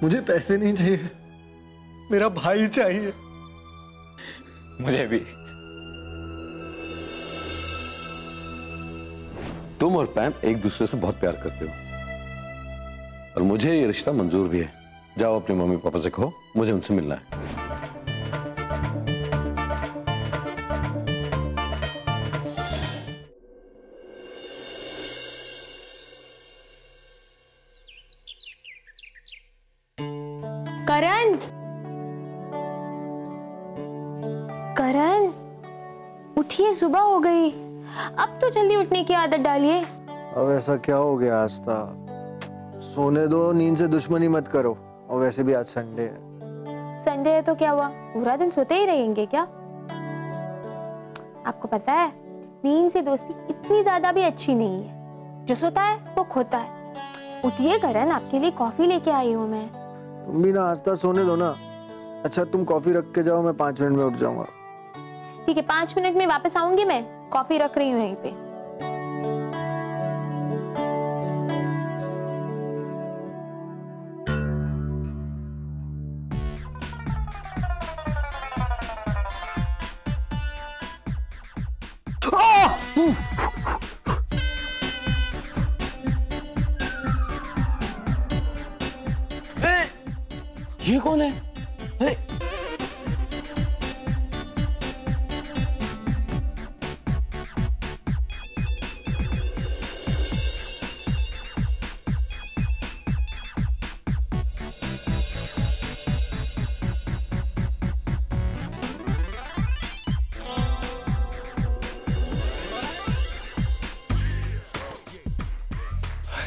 मुझे पैसे नहीं चाहिए, मेरा भाई चाहिए। मुझे भी। तुम और पैम एक दूसरे से बहुत प्यार करते हो और मुझे ये रिश्ता मंजूर भी है। जाओ अपने मम्मी पापा से कहो मुझे उनसे मिलना है। करण, करण उठिए, सुबह हो गई। अब तो जल्दी उठने की आदत डालिए। अब ऐसा क्या हो गया आस्था? सोने दो, नींद से दुश्मनी मत करो। और वैसे भी आज संडे है। संडे है तो क्या हुआ, पूरा दिन सोते ही रहेंगे क्या? आपको पता है नींद से दोस्ती इतनी ज्यादा भी अच्छी नहीं है। जो सोता है वो खोता है। उठिए करण, आपके लिए कॉफी लेके आई हूँ मैं। तुम भी ना आस्था, सोने दो ना। अच्छा तुम कॉफी रख के जाओ, मैं 5 मिनट में उठ जाऊंगा। ठीक है, 5 मिनट में वापस आऊंगी मैं। कॉफी रख रही हूँ यहीं पे। ये कौन है? अरे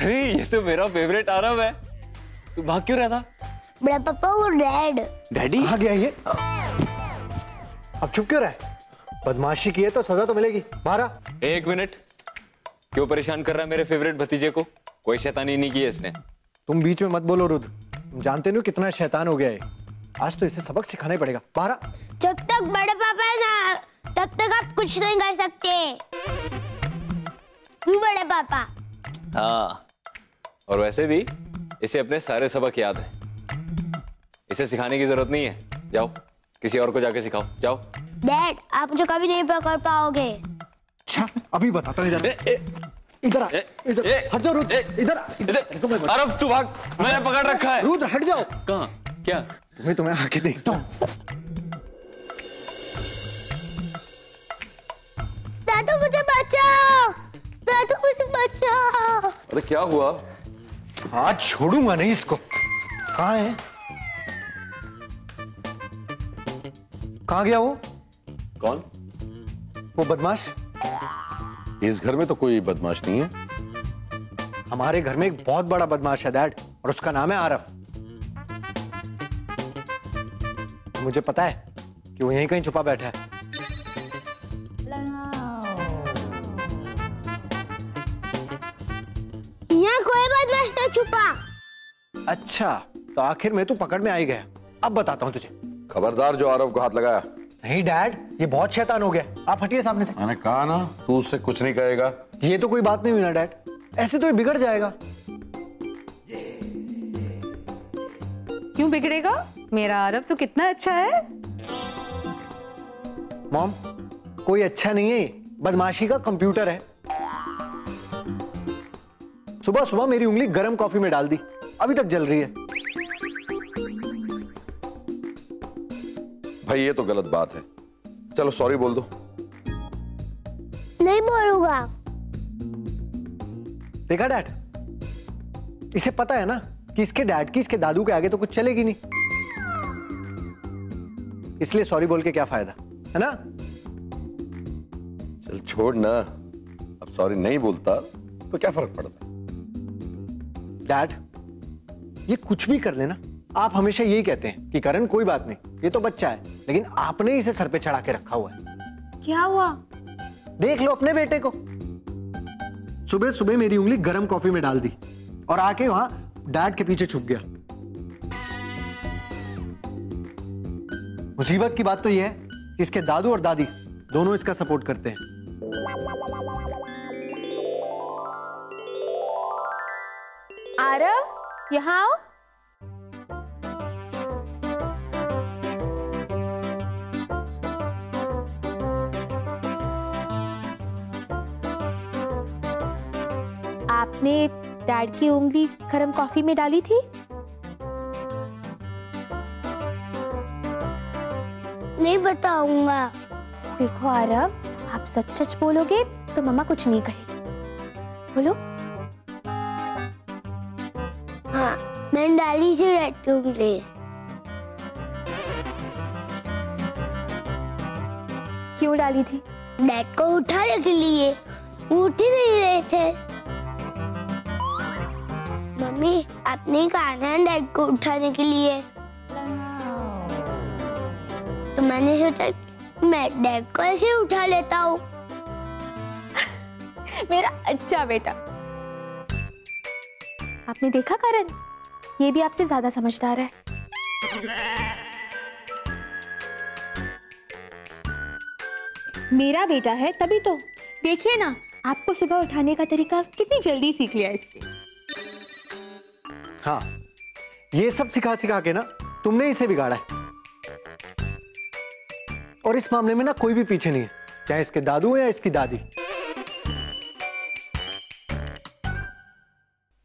अरे ये तो मेरा फेवरेट आरव है। तू भाग क्यों रहा था? बड़ा पापा वो डैडी आ गया ये। अब चुप क्यों रहा है? बदमाशी की है तो सजा तो मिलेगी। बाहर आ। 1 मिनट, क्यों परेशान कर रहा है मेरे फेवरेट भतीजे को? कोई शैतानी नहीं की है इसने। तुम बीच में मत बोलो रुद्र, तुम जानते नहीं हो कितना शैतान हो गया है। आज तो इसे सबक सिखाना ही पड़ेगा। बाहर आ। जब तक बड़े पापा है ना तब तक आप कुछ नहीं कर सकते। क्यों बड़े पापा? हाँ, और वैसे भी इसे अपने सारे सबक याद है। इसे सिखाने की जरूरत नहीं है। जाओ किसी और को जाके सिखाओ, जाओ। डैड आप मुझे कभी नहीं पकड़ पाओगे। अच्छा अभी बताता हूँ। इधर आ, इधर हट जाओ रुद्र। इधर अरब तू भाग, मैंने पकड़ रखा है। रुद्र हट जाओ। कहाँ? क्या? तुम्हें आके देखता हूँ। दादू मुझे बचाओ, दादू मुझे बचाओ। अरे क्या हुआ? आज छोड़ूंगा नहीं इसको। कहाँ है? कहाँ गया वो? कौन? वो बदमाश। इस घर में तो कोई बदमाश नहीं है। हमारे घर में एक बहुत बड़ा बदमाश है डैड, और उसका नाम है आरफ। मुझे पता है कि वो यहीं कहीं छुपा बैठा है। यहाँ कोई बदमाश नहीं छुपा। अच्छा तो आखिर में तू पकड़ में आ ही गया। अब बताता हूँ तुझे। खबरदार जो आरव को हाथ लगाया। नहीं डैड, ये बहुत शैतान हो गया। आप हटिए सामने से। मैंने कहा ना तू उससे कुछ नहीं कहेगा। ये तो कोई बात नहीं हुई ना डैड, ऐसे तो ये बिगड़ जाएगा। क्यों बिगड़ेगा? मेरा आरव तो कितना अच्छा है। मॉम कोई अच्छा नहीं है, बदमाशी का कंप्यूटर है। सुबह सुबह मेरी उंगली गर्म कॉफी में डाल दी, अभी तक जल रही है। भाई ये तो गलत बात है। चलो सॉरी बोल दो। नहीं बोलूंगा। देखा डैड, इसे पता है ना कि इसके डैड की इसके दादू के आगे तो कुछ चलेगी नहीं, इसलिए सॉरी बोल के क्या फायदा है ना। चल छोड़ ना, अब सॉरी नहीं बोलता तो क्या फर्क पड़ता। डैड ये कुछ भी कर लेना, आप हमेशा यही कहते हैं कि करण कोई बात नहीं, ये तो बच्चा है, लेकिन आपने इसे सर पे चढ़ा के रखा हुआ है। क्या हुआ? देख लो अपने बेटे को। सुबह सुबह मेरी उंगली गर्म कॉफी में डाल दी और आके वहां डैड के पीछे छुप गया। मुसीबत की बात तो यह है कि इसके दादू और दादी दोनों इसका सपोर्ट करते हैं। आरव यहाँ आओ। आपने डैड की उंगली गर्म कॉफी में डाली थी? नहीं बताऊंगा। देखो आरव, आप सच सच बोलोगे तो मम्मा कुछ नहीं कहेगी। बोलो। हाँ, मैंने डाली थी डैड की उंगली। क्यों डाली थी? डैड को उठाने के लिए, उठ ही नहीं रहे थे। मम्मी, आपने कहा ना डैड को उठाने के लिए, तो मैंने सोचा मैं डैड को ऐसे उठा लेता हूँ। मेरा अच्छा बेटा। आपने देखा करण, ये भी आपसे ज्यादा समझदार है। मेरा बेटा है तभी तो। देखिए ना, आपको सुबह उठाने का तरीका कितनी जल्दी सीख लिया इसने। हाँ, ये सब सिखा सिखा के ना तुमने इसे बिगाड़ा है। और इस मामले में ना कोई भी पीछे नहीं है, चाहे इसके दादू या इसकी दादी,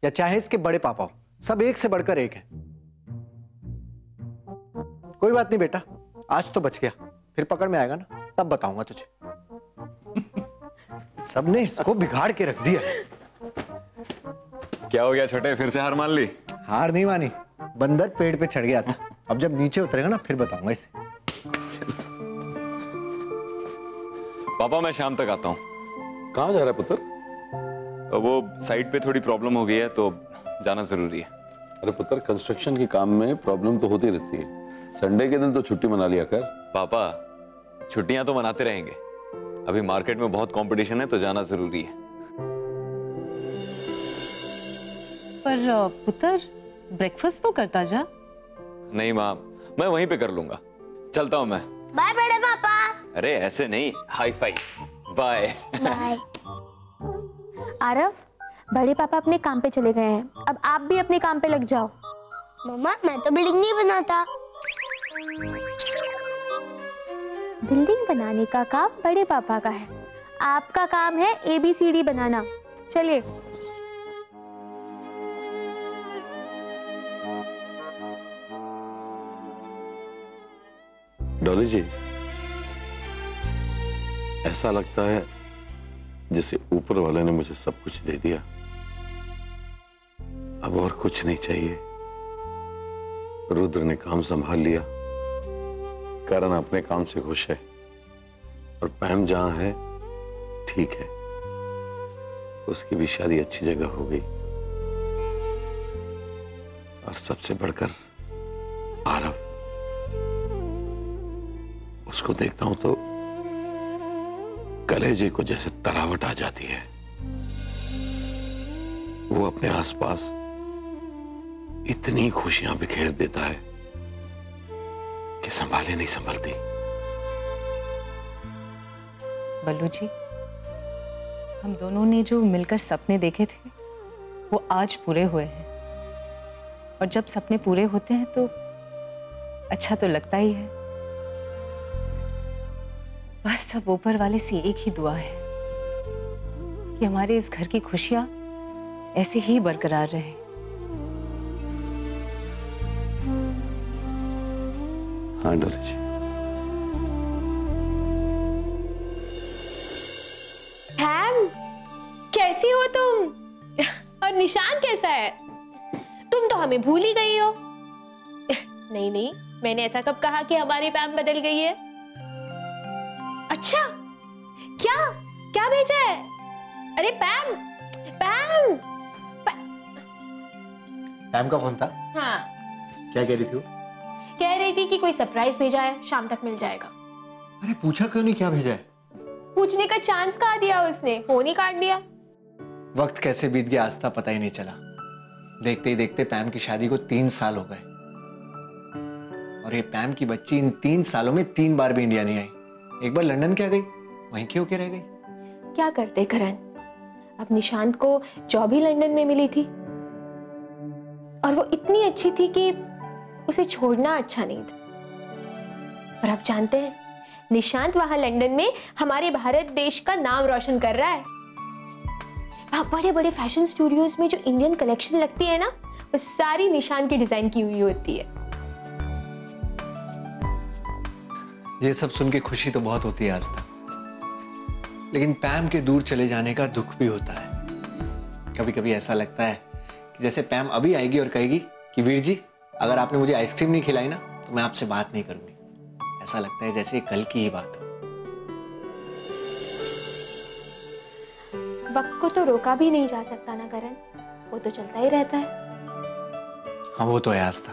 या चाहे इसके बड़े पापा हो, सब एक से बढ़कर एक है। कोई बात नहीं बेटा, आज तो बच गया, फिर पकड़ में आएगा ना तब बताऊंगा तुझे। सबने इसको बिगाड़ के रख दिया। क्या हो गया छोटे, फिर से हार मान ली? हार नहीं मानी, बंदर पेड़ पे चढ़ गया था। अब जब नीचे उतरेगा ना फिर बताऊंगा इसे। पापा मैं शाम तक आता हूँ। कहाँ जा रहा है पुत्र? वो साइट पे थोड़ी प्रॉब्लम हो गई है तो जाना जरूरी है। अरे पुत्र, कंस्ट्रक्शन के काम में प्रॉब्लम तो होती रहती है, संडे के दिन तो छुट्टी मना लिया कर। पापा छुट्टियां तो मनाते रहेंगे, अभी मार्केट में बहुत कंपटीशन है तो जाना जरूरी है। पर पुत्र, ब्रेकफास्ट तो करता जा। नहीं माँ, मैं वहीं पे कर लूंगा। चलता हूँ मैं। बाय बड़े पापा। अरे ऐसे नहीं, hi fi. Bye. Bye. Aarav, बड़े पापा अपने काम पे चले गए हैं, अब आप भी अपने काम पे लग जाओ। मम्मा, मैं तो बिल्डिंग नहीं बनाता। बिल्डिंग बनाने का काम बड़े पापा का है, आपका काम है ABCD बनाना। चलिए। डॉली जी, ऐसा लगता है जैसे ऊपर वाले ने मुझे सब कुछ दे दिया, अब और कुछ नहीं चाहिए। रुद्र ने काम संभाल लिया, करण अपने काम से खुश है, और पैम जहां है ठीक है, उसकी भी शादी अच्छी जगह हो गई। और सबसे बढ़कर आरव, उसको देखता हूं तो कलेजे को जैसे तरावट आ जाती है। वो अपने आसपास इतनी खुशियां बिखेर देता है कि संभाले नहीं संभलती। बल्लू जी, हम दोनों ने जो मिलकर सपने देखे थे वो आज पूरे हुए हैं, और जब सपने पूरे होते हैं तो अच्छा तो लगता ही है। बस सब ऊपर वाले से एक ही दुआ है कि हमारे इस घर की खुशियां ऐसे ही बरकरार रहे। हाँ डॉली जी। हैम, कैसी हो तुम? और निशान कैसा है? तुम तो हमें भूल ही गई हो। नहीं नहीं, मैंने ऐसा कब कहा कि हमारी पैम बदल गई है? अच्छा, क्या क्या भेजा है? अरे पैम, पैम, पैम का फोन था? हाँ। क्या कह रही थी वो? कह रही थी कि कोई सरप्राइज भेजा है, शाम तक मिल जाएगा। अरे पूछा क्यों नहीं क्या भेजा है? पूछने का चांस कहाँ दिया उसने, फोन ही काट दिया। वक्त कैसे बीत गया आज तक पता ही नहीं चला। देखते ही देखते पैम की शादी को 3 साल हो गए, और ये पैम की बच्ची इन 3 सालों में 3 बार भी इंडिया नहीं आई। एक बार लंदन क्या गई, वहीं क्यों के रह गई? क्या करते करण, अब निशांत को जॉब ही लंदन में मिली थी, और वो इतनी अच्छी थी कि उसे छोड़ना अच्छा नहीं था। और आप जानते हैं, निशांत वहां लंदन में हमारे भारत देश का नाम रोशन कर रहा है। बड़े बड़े फैशन स्टूडियोज में जो इंडियन कलेक्शन लगती है ना, वो सारी निशान की डिजाइन की हुई होती है। ये सब सुन के खुशी तो बहुत होती है आस्था, लेकिन पैम के दूर चले जाने का दुख भी होता है। कभी कभी ऐसा लगता है कि जैसे पैम अभी आएगी और कहेगी कि वीर जी, अगर आपने मुझे आइसक्रीम नहीं खिलाई ना तो मैं आपसे बात नहीं करूंगी। ऐसा लगता है जैसे कल की ही बात हो। वक्त को तो रोका भी नहीं जा सकता ना करण, वो तो चलता ही रहता है। हाँ वो तो है आस्था,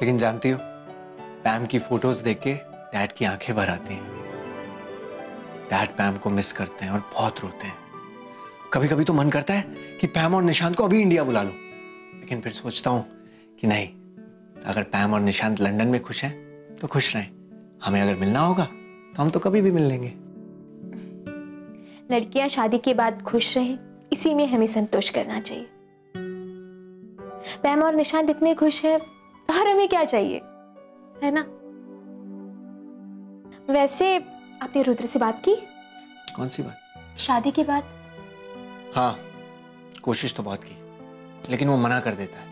लेकिन जानती हो पैम की फोटोज देख के डैड की आंखें भर आती हैं। डैड पैम को मिस करते हैं और बहुत रोते हैं। कभी कभी तो मन करता है कि पैम और निशांत को अभी इंडिया बुला लूं, लेकिन फिर सोचता हूं कि नहीं, अगर पैम और निशांत लंदन में खुश हैं तो खुश रहें। हमें अगर मिलना होगा तो हम तो कभी भी मिल लेंगे। लड़कियां शादी के बाद खुश रहें, इसी में हमें संतोष करना चाहिए। पैम और निशांत इतने खुश हैं और हमें क्या चाहिए, है ना? वैसे आपने रुद्र से बात की? कौन सी बात? शादी के बाद। हाँ, कोशिश तो बहुत की, लेकिन वो मना कर देता है।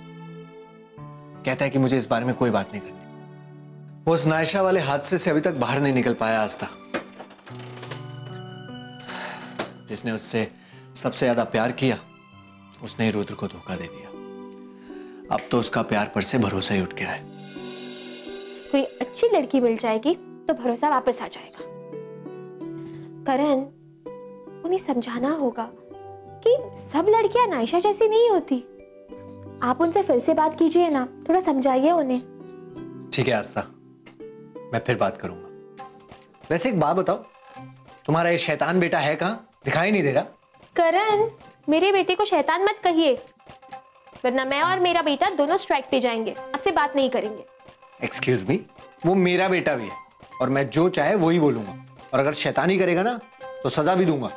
कहता है कि मुझे इस बारे में कोई बात नहीं करनी। वो उस नायशा वाले हादसे से अभी तक बाहर नहीं निकल पाया आस्था। जिसने उससे सबसे ज्यादा प्यार किया उसने ही रुद्र को धोखा दे दिया। अब तो उसका प्यार पर से भरोसा ही उठ गया है। कोई अच्छी लड़की मिल जाएगी तो भरोसा वापस आ जाएगा। करण, उन्हें समझाना होगा कि सब लड़कियां नायशा जैसी नहीं होती। आप उनसे फिर से बात कीजिए ना, थोड़ा समझाइए उन्हें। ठीक है आस्था, मैं फिर बात करूंगा। वैसे एक बात बताओ, तुम्हारा ये शैतान बेटा है कहाँ? दिखाई नहीं दे रहा। करण, मेरे बेटे को शैतान मत कहिए, वरना मैं और मेरा बेटा दोनों स्ट्राइक पे जाएंगे, आपसे बात नहीं करेंगे। एक्सक्यूज मी, वो मेरा बेटा भी है और मैं जो चाहे वो ही बोलूंगा, और अगर शैतानी करेगा ना तो सजा भी दूंगा।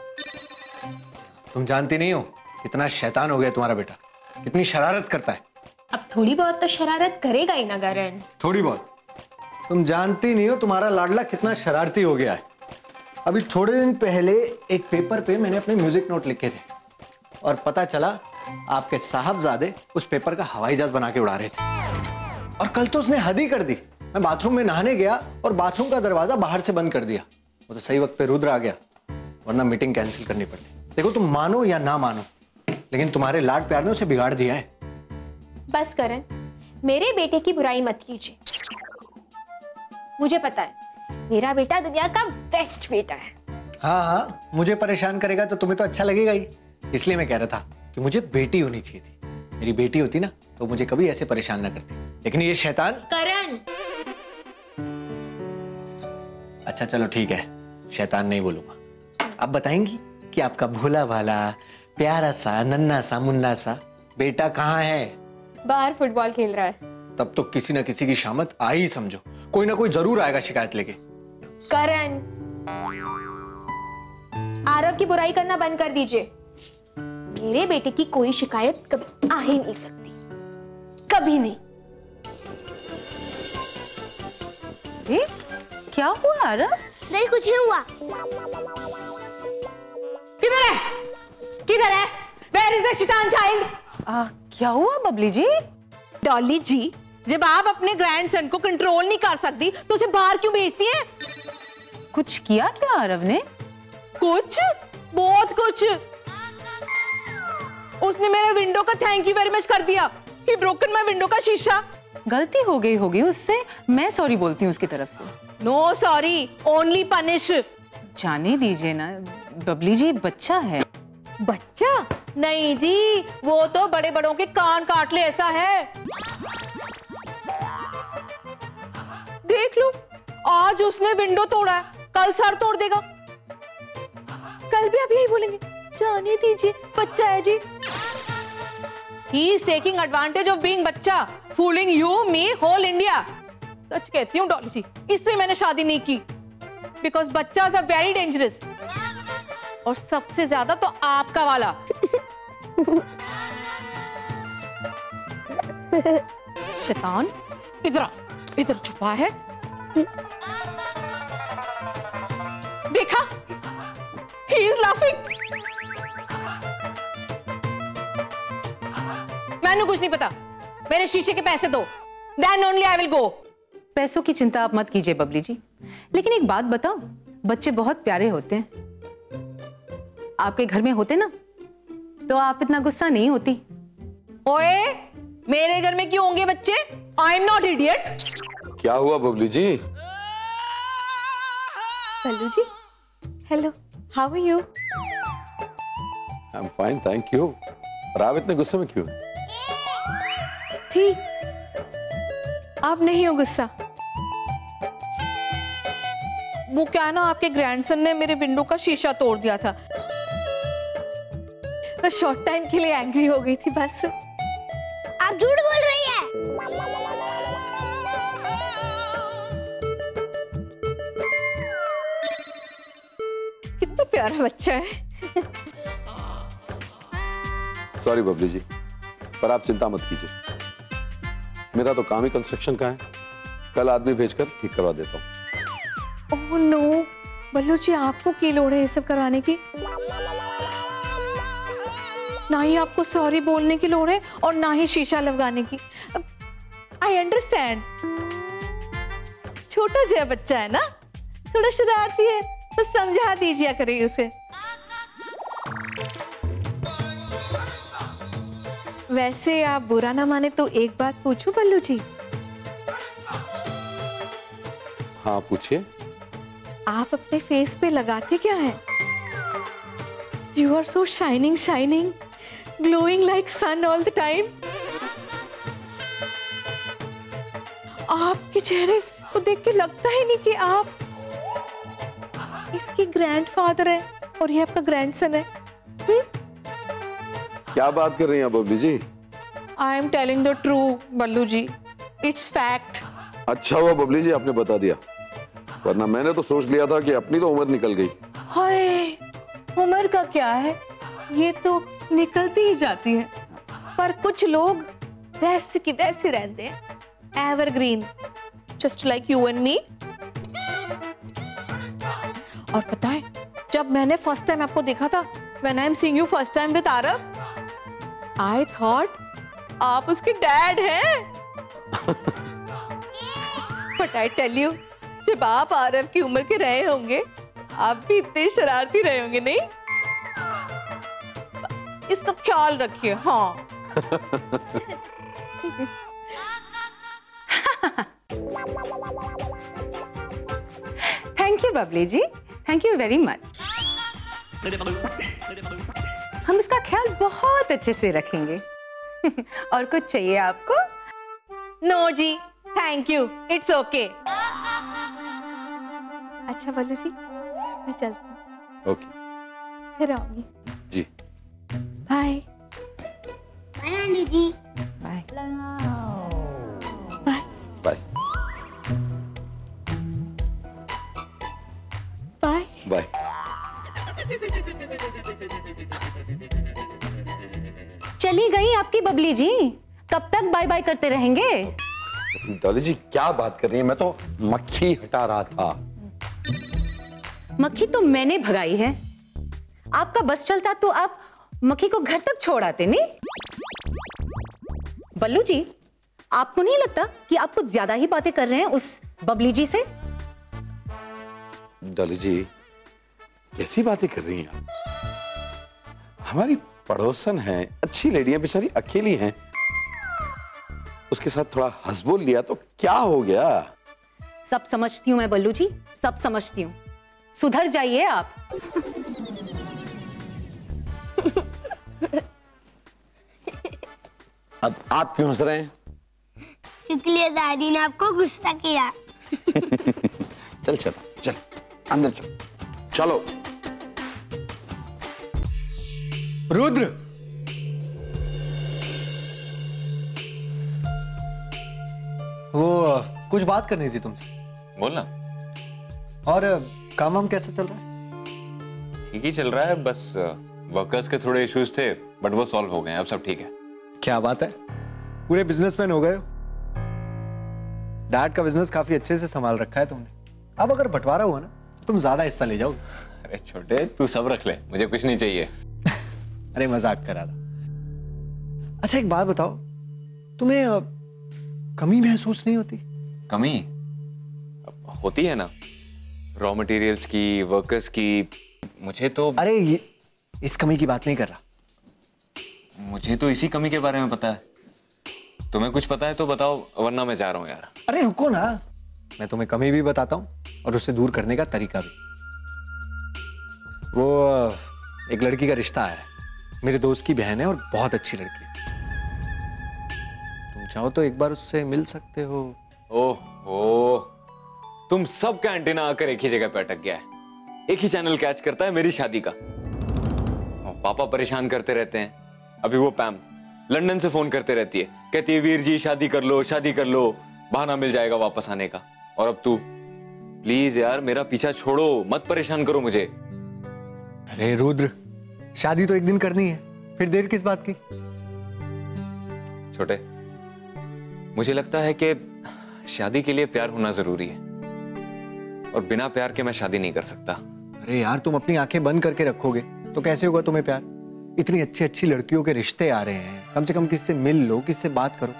तुम जानती नहीं हो कितना शैतान हो गया तुम्हारा बेटा, कितनी शरारत करता है। अब थोड़ी बहुत तो शरारत करेगा ही ना करण। थोड़ी बहुत? तुम जानती नहीं हो तुम्हारा लाडला कितना शरारती हो गया है। अभी थोड़े दिन पहले एक पेपर पे मैंने अपने म्यूजिक नोट लिखे थे और पता चला आपके साहबजादे उस पेपर का हवाई जहाज बना के उड़ा रहे थे। और कल तो उसने हद ही कर दी। मैं बाथरूम में नहाने गया और बाथरूम का दरवाजा बाहर से बंद कर दिया। वो तो सही वक्त पे रुद्र आ गया, वरना मीटिंग कैंसिल करनी पड़ती। देखो, तुम मानो या ना मानो, लेकिन तुम्हारे लाड प्यार ने उसे बिगाड़ दिया है। बस करण, मेरे बेटे की बुराई मत कीजिए। मुझे पता है मेरा बेटा दुनिया का बेस्ट बेटा है। हाँ हाँ, मुझे परेशान करेगा तो तुम्हें तो अच्छा लगेगा ही। इसलिए मैं कह रहा था कि मुझे बेटी होनी चाहिए थी। मेरी बेटी होती ना तो मुझे कभी ऐसे परेशान ना करती, लेकिन ये शैतान। करण, अच्छा चलो ठीक है, शैतान नहीं बोलूंगा। आप बताएंगी कि आपका भोला भाला प्यारा सा नन्ना सा मुन्ना सा बेटा कहाँ है? बाहर फुटबॉल खेल रहा है। तब तो किसी ना किसी की शामत आ ही समझो, कोई ना कोई जरूर आएगा शिकायत लेके। करण, आरव की बुराई करना बंद कर दीजिए। मेरे बेटे की कोई शिकायत कभी आ ही नहीं सकती, कभी नहीं। क्या हुआ आरव? नहीं, कुछ नहीं हुआ। किधर है? किधर है? Where is the शैतान चाइल्ड? क्या हुआ बबली जी? डॉली जी, जब आप अपने ग्रैंडसन को कंट्रोल नहीं कर सकती तो उसे बाहर क्यों भेजती हैं? कुछ किया क्या आरव ने? कुछ, बहुत कुछ। उसने मेरे विंडो का थैंक यू वेरी मच कर दिया। He broken my विंडो का शीशा। गलती हो गई होगी उससे, मैं सॉरी बोलती हूँ उसकी तरफ से। No sorry, only punish. जाने दीजिए ना बबली जी, बच्चा है। बच्चा? नहीं जी, वो तो बड़े बड़ों के कान काट ले ऐसा है। देख लो, आज उसने विंडो तोड़ा है, कल सर तोड़ देगा। कल भी आप यही बोलेंगे, जाने दीजिए बच्चा है जी। He is taking advantage of being बच्चा, fooling you, me, whole India। सच कहती हूँ डॉली जी, इससे मैंने शादी नहीं की, because बच्चास are very dangerous। और सबसे ज्यादा तो आपका वाला। शैतान, इधर आ, इधर छुपा है। देखा? He is laughing। मैंने कुछ नहीं पता, मेरे शीशे के पैसे दो, then only I will go। पैसों की चिंता आप मत कीजिए बबली जी, लेकिन एक बात बताओ, बच्चे बहुत प्यारे होते हैं। आपके घर में होते ना तो आप इतना गुस्सा नहीं होती। ओए, मेरे घर में क्यों होंगे बच्चे? I am not idiot. क्या हुआ Babli ji? Ballu ji, hello, how are you? I am fine, thank you. और आप इतने गुस्से में क्यों? थी, आप नहीं हो गुस्सा। वो क्या ना, आपके ग्रैंडसन ने मेरे विंडो का शीशा तोड़ दिया था, तो शॉर्ट टाइम के लिए एंग्री हो गई थी बस। आप झूठ बोल रही है। कितना प्यारा बच्चा है। सॉरी बबली जी, पर आप चिंता मत कीजिए, मेरा तो काम ही कंस्ट्रक्शन का है। कल आदमी भेजकर ठीक करवा देता हूँ। ओह नो, बल्लू जी आपको की लोड़ है ये सब करवाने की? ना ही आपको सॉरी बोलने की लोड़ है और ना ही शीशा लगवाने की। आई अंडरस्टैंड, छोटा जो बच्चा है ना, थोड़ा शरारती है, तो समझा दीजिए करिए उसे। वैसे आप बुरा ना माने तो एक बात पूछूं बल्लू जी? हाँ पूछिए। आप अपने फेस पे लगाते क्या है? You are so shining, shining, glowing like sun all the time. आपके चेहरे को देख के लगता ही नहीं कि आप इसके ग्रैंडफादर हैं और ये आपका ग्रैंडसन है। क्या बात कर रही हैं बबली जी? I am telling the true, Ballu ji, it's fact. अच्छा हुआ बबली जी आपने बता दिया, वरना मैंने तो सोच लिया था कि अपनी तो उम्र निकल गई। हाय, उम्र का क्या है, ये तो निकलती ही जाती है, पर कुछ लोग वैसे की वैसे रहते हैं, evergreen, just like you and me. और पता है, जब मैंने फर्स्ट टाइम आपको देखा था, when I am seeing you first time with Aarav, I thought आप उसके डैड हैं। बट आई टेल यू, जब आप आरव की उम्र के रहे होंगे, आप भी इतने शरारती रहे होंगे, नहीं? बस इसका ख्याल रखिए। हाँ। Thank you Babli ji, thank you very much. हम इसका ख्याल बहुत अच्छे से रखेंगे। और कुछ चाहिए आपको? नो जी, थैंक यू, इट्स ओके। अच्छा बल्लू जी, मैं चलती हूँ। ओके, फिर आऊंगी जी। बाय। बाय आंटी जी। Bye bye bye bye. Bye. चली गई आपकी बबली जी, कब तक बाय बाय करते रहेंगे? डॉली जी क्या बात कर रही हैं, मैं तो मक्खी हटा रहा था। मक्खी तो मैंने भगाई है, आपका बस चलता तो आप मक्खी को घर तक छोड़ आते, नहीं? बल्लू जी, आपको नहीं लगता कि आप कुछ ज्यादा ही बातें कर रहे हैं उस बबली जी से? डॉली जी कैसी बातें कर रही हैं आप? हमारी पड़ोसन है, अच्छी लेडी है, बेचारी अकेली हैं, उसके साथ थोड़ा हंस बोल लिया तो क्या हो गया? सब समझती हूं मैं बल्लू जी, सब समझती हूं, सुधर जाइए आप। अब आप क्यों हंस रहे हैं? क्योंकि दादी ने आपको गुस्सा किया। चल चल चल अंदर चल, चलो। रुद्र, वो कुछ बात करनी थी तुमसे। बोलना। और काम वाम कैसा चल रहा है? ठीक ही चल रहा है, बस वर्कर्स के थोड़े इश्यूज थे, बट वो सॉल्व हो गए हैं, अब सब ठीक है। क्या बात है, पूरे बिजनेसमैन हो गए हो। डैड का बिजनेस काफी अच्छे से संभाल रखा है तुमने। अब अगर बंटवारा हुआ ना तो तुम ज्यादा हिस्सा ले जाओगे। अरे छोटे, तू सब रख ले, मुझे कुछ नहीं चाहिए। अरे मजाक कर रहा था। अच्छा एक बात बताओ, तुम्हें कमी महसूस नहीं होती? कमी होती है ना, रॉ मटेरियल्स की, वर्कर्स की। मुझे तो अरे इस कमी की बात नहीं कर रहा। मुझे तो इसी कमी के बारे में पता है। तुम्हें कुछ पता है तो बताओ, वरना मैं जा रहा हूँ यार। अरे रुको ना, मैं तुम्हें कमी भी बताता हूँ और उससे दूर करने का तरीका भी। वो एक लड़की का रिश्ता है, मेरे दोस्त की बहन है और बहुत अच्छी लड़की है। तुम चाहो तो एक बार उससे मिल सकते हो। ओह, तुम सबका एंटीना आकर एक ही जगह पे अटक गया है। एक ही चैनल कैच करता है मेरी शादी का। पापा परेशान करते रहते हैं। अभी वो पैम लंदन से फोन करते रहती है, कहती है वीर जी शादी कर लो, शादी कर लो, बहाना मिल जाएगा वापस आने का। और अब तू, प्लीज यार मेरा पीछा छोड़ो, मत परेशान करो मुझे। अरे रुद्र, शादी तो एक दिन करनी है, फिर देर किस बात की? छोटे, मुझे लगता है कि शादी के लिए प्यार होना जरूरी है, और बिना प्यार के मैं शादी नहीं कर सकता। अरे यार, तुम अपनी आंखें बंद करके रखोगे तो कैसे होगा तुम्हें प्यार? इतनी अच्छी अच्छी लड़कियों के रिश्ते आ रहे हैं, कम से कम किससे मिल लो, किससे बात करो,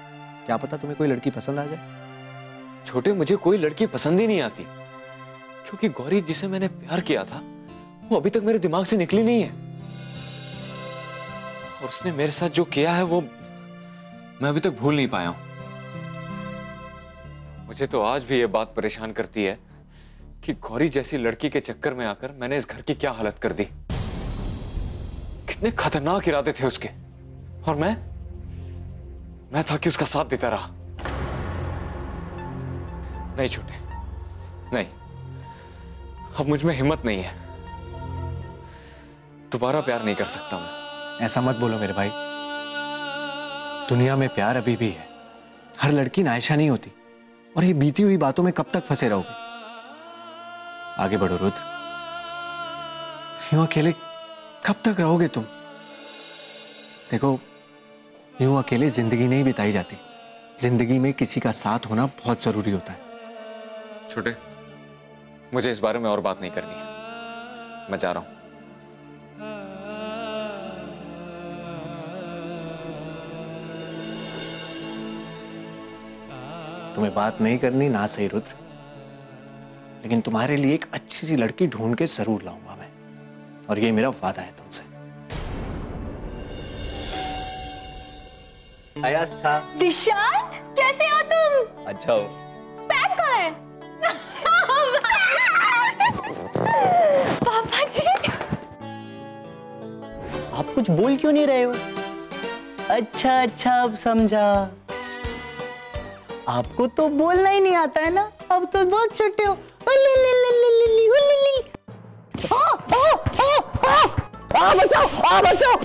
क्या पता तुम्हें कोई लड़की पसंद आ जाए। छोटे, मुझे कोई लड़की पसंद ही नहीं आती, क्योंकि गौरी जिसे मैंने प्यार किया था वो अभी तक मेरे दिमाग से निकली नहीं है। और उसने मेरे साथ जो किया है वो मैं अभी तक भूल नहीं पाया हूं। मुझे तो आज भी ये बात परेशान करती है कि गौरी जैसी लड़की के चक्कर में आकर मैंने इस घर की क्या हालत कर दी। कितने खतरनाक इरादे थे उसके, और मैं था कि उसका साथ देता रहा। नहीं छोटे, नहीं, अब मुझ में हिम्मत नहीं है, दोबारा प्यार नहीं कर सकता मैं। ऐसा मत बोलो मेरे भाई, दुनिया में प्यार अभी भी है। हर लड़की नायशा नहीं होती, और ये बीती हुई बातों में कब तक फंसे रहोगे? आगे बढ़ो रुद्र, यूं अकेले कब तक रहोगे तुम? देखो, यूं अकेले जिंदगी नहीं बिताई जाती, जिंदगी में किसी का साथ होना बहुत जरूरी होता है। छोटे, मुझे इस बारे में और बात नहीं करनी है, मैं जा रहा हूं। तुम्हें बात नहीं करनी ना सही रुद्र, लेकिन तुम्हारे लिए एक अच्छी सी लड़की ढूंढ के जरूर लाऊंगा मैं, और ये मेरा वादा है तुमसे। आस्था, निशांत, कैसे हो तुम? अच्छा हो। पैम कहाँ है? पापा जी, आप कुछ बोल क्यों नहीं रहे हो? अच्छा अच्छा, अब समझा। आपको तो बोलना ही नहीं आता है ना, अब तो बहुत छोटे हो। बचाओ, बचाओ,